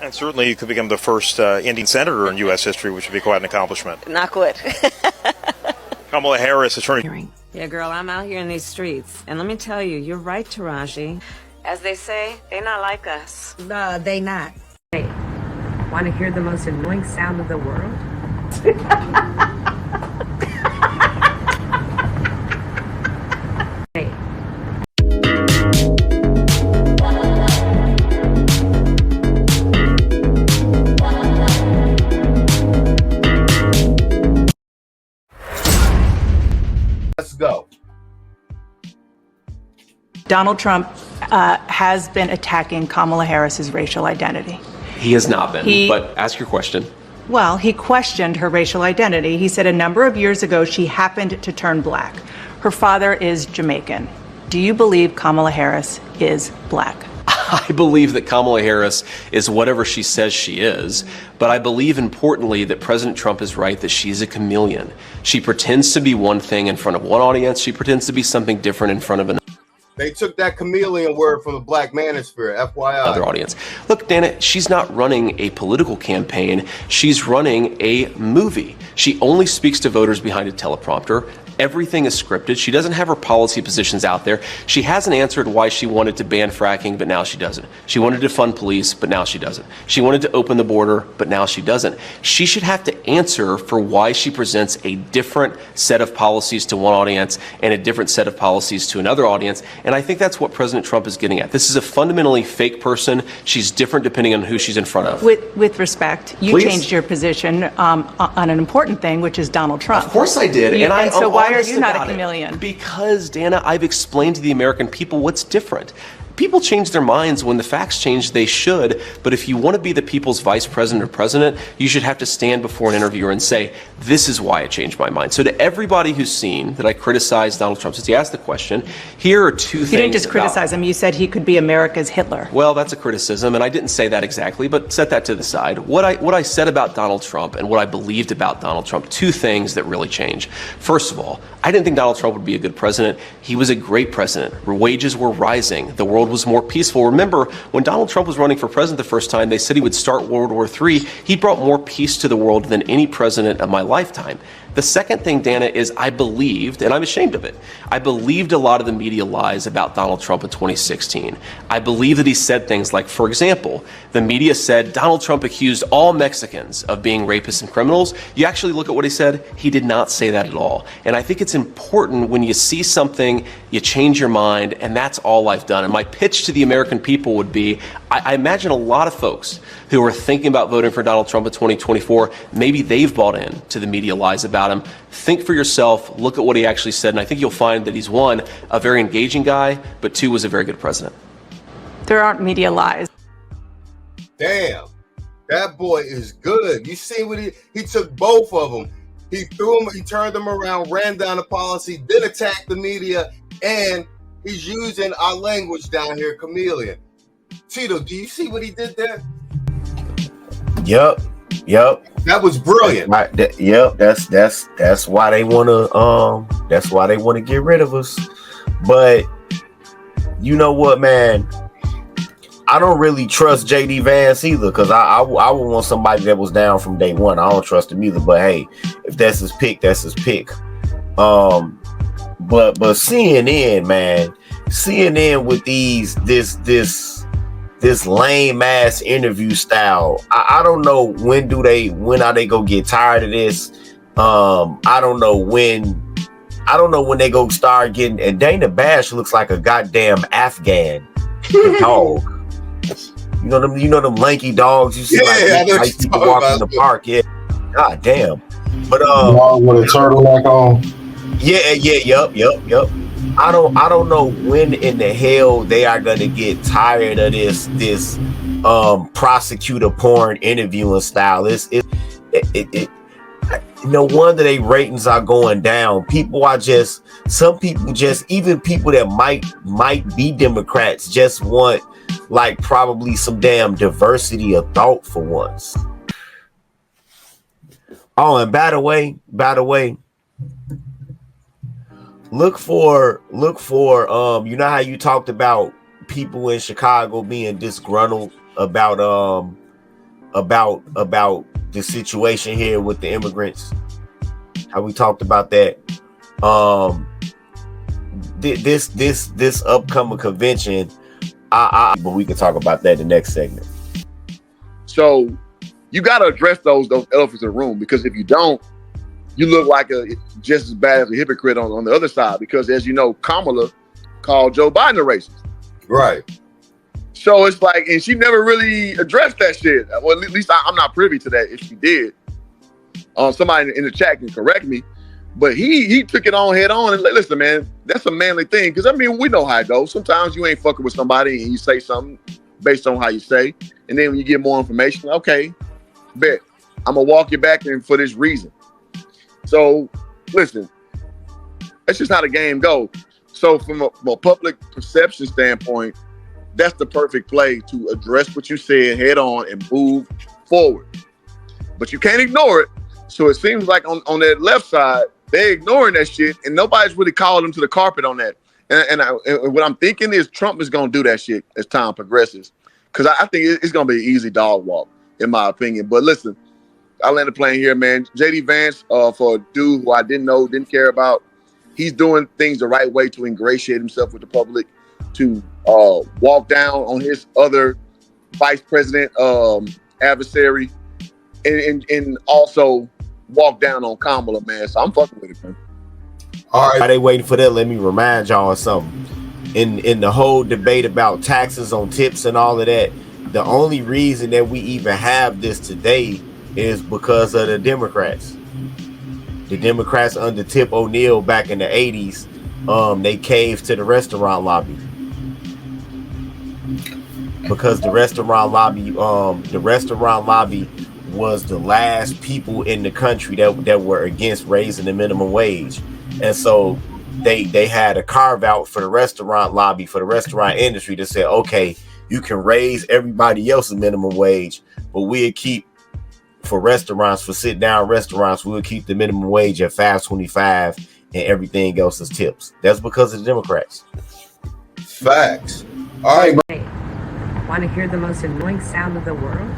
And certainly you could become the first Indian senator in U.S. history, which would be quite an accomplishment. Not good. Kamala Harris, attorney. Yeah, girl, I'm out here in these streets. And let me tell you, you're right, Taraji. As they say, they not like us. They not. Hey, want to hear the most annoying sound of the world? Hey. Let's go. Donald Trump has been attacking Kamala Harris's racial identity. He has not been, but ask your question. Well, he questioned her racial identity. He said a number of years ago she happened to turn black. Her father is Jamaican. Do you believe Kamala Harris is black? I believe that Kamala Harris is whatever she says she is, but I believe importantly that President Trump is right that she's a chameleon. She pretends to be one thing in front of one audience. She pretends to be something different in front of another. They took that chameleon word from the black manosphere, FYI. Other audience. Look, Dana, she's not running a political campaign. She's running a movie. She only speaks to voters behind a teleprompter. Everything is scripted. She doesn't have her policy positions out there. She hasn't answered why she wanted to ban fracking, but now she doesn't. She wanted to fund police, but now she doesn't. She wanted to open the border, but now she doesn't. She should have to answer for why she presents a different set of policies to one audience and a different set of policies to another audience. And I think that's what President Trump is getting at. This is a fundamentally fake person. She's different depending on who she's in front of. With respect, you Please? changed your position on an important thing, which is Donald Trump. Of course I did. And so why are you not a about it. chameleon? Because, Dana, I've explained to the American people what's different. People change their minds when the facts change, they should. But if you want to be the people's vice president or president, you should have to stand before an interviewer and say, this is why I changed my mind. So to everybody who's seen that I criticized Donald Trump since he asked the question, here are two things. You didn't just criticize him. You said he could be America's Hitler. Well, that's a criticism, and I didn't say that exactly, but set that to the side. What I said about Donald Trump and what I believed about Donald Trump, two things that really change. First of all, I didn't think Donald Trump would be a good president. He was a great president. Wages were rising. The world was more peaceful. Remember, when Donald Trump was running for president the first time, they said he would start World War III. He brought more peace to the world than any president of my lifetime. The second thing, Dana, is I believed, and I'm ashamed of it, I believed a lot of the media lies about Donald Trump in 2016. I believe that he said things like, for example, the media said Donald Trump accused all Mexicans of being rapists and criminals. You actually look at what he said, he did not say that at all. And I think it's important when you see something, you change your mind, and that's all I've done. And my pitch to the American people would be, I imagine a lot of folks who are thinking about voting for Donald Trump in 2024, maybe they've bought in to the media lies about him. Think for yourself, look at what he actually said, and I think you'll find that he's, one, a very engaging guy, but two, was a very good president. There aren't media lies. Damn, that boy is good. You see what he took both of them. He threw them, he turned them around, ran down the policy, then attacked the media, and he's using our language down here, chameleon. Tito, do you see what he did there? Yep. That was brilliant. Yep. That's why they want to. That's why they want to get rid of us. But you know what, man? I don't really trust J.D. Vance either, because I would want somebody that was down from day one. I don't trust him either. But hey, if that's his pick, that's his pick. But CNN, man, CNN with this lame ass interview style. I don't know when are they gonna get tired of this. I don't know when they go start getting. And Dana Bash looks like a goddamn Afghan dog. You know them lanky dogs you see like people walking in the park. Yeah, god damn. But with a turtleneck on. Yep. I don't know when in the hell they are gonna get tired of this prosecutor porn interviewing style. No wonder they ratings are going down. Some people even people that might be Democrats just want like probably some damn diversity of thought for once. Oh, and by the way, look for you know how you talked about people in Chicago being disgruntled about about the situation here with the immigrants, how we talked about that. This upcoming convention, but we can talk about that in the next segment. So you got to address those elephants in the room, because if you don't, you look like just as bad as a hypocrite on the other side. Because as you know, Kamala called Joe Biden a racist. Right. So it's like, and she never really addressed that shit. Well, at least I'm not privy to that. If she did, somebody in the chat can correct me. But he took it on head on and like, listen, man, that's a manly thing. Because I mean, we know how it goes. Sometimes you ain't fucking with somebody and you say something based on how you say, and then when you get more information, okay, bet I'm gonna walk you back in for this reason. So listen, that's just how the game goes. So from a public perception standpoint, that's the perfect play to address what you said head on and move forward. But you can't ignore it. So it seems like on that left side, they're ignoring that shit, and nobody's really calling them to the carpet on that. And what I'm thinking is Trump is going to do that shit as time progresses, because I think it's going to be an easy dog walk, in my opinion. But listen, I landed the plane here, man. J.D. Vance, for a dude who I didn't know, didn't care about, he's doing things the right way to ingratiate himself with the public, to walk down on his other vice president adversary, and also walk down on Kamala, man. So I'm fucking with it, man. All right. While they waiting for that, let me remind y'all of something. In the whole debate about taxes on tips and all of that, the only reason that we even have this today is because of the Democrats. The Democrats under Tip O'Neill back in the 80s, they caved to the restaurant lobby. Because the restaurant lobby was the last people in the country that were against raising the minimum wage. And so they had a carve out for the restaurant lobby, for the restaurant industry, to say, okay, you can raise everybody else's minimum wage, but we'll keep, for restaurants, for sit down restaurants, we'll keep the minimum wage at $5.25 and everything else is tips. That's because of the Democrats. Facts. All right, bro. Want to hear the most annoying sound of the world?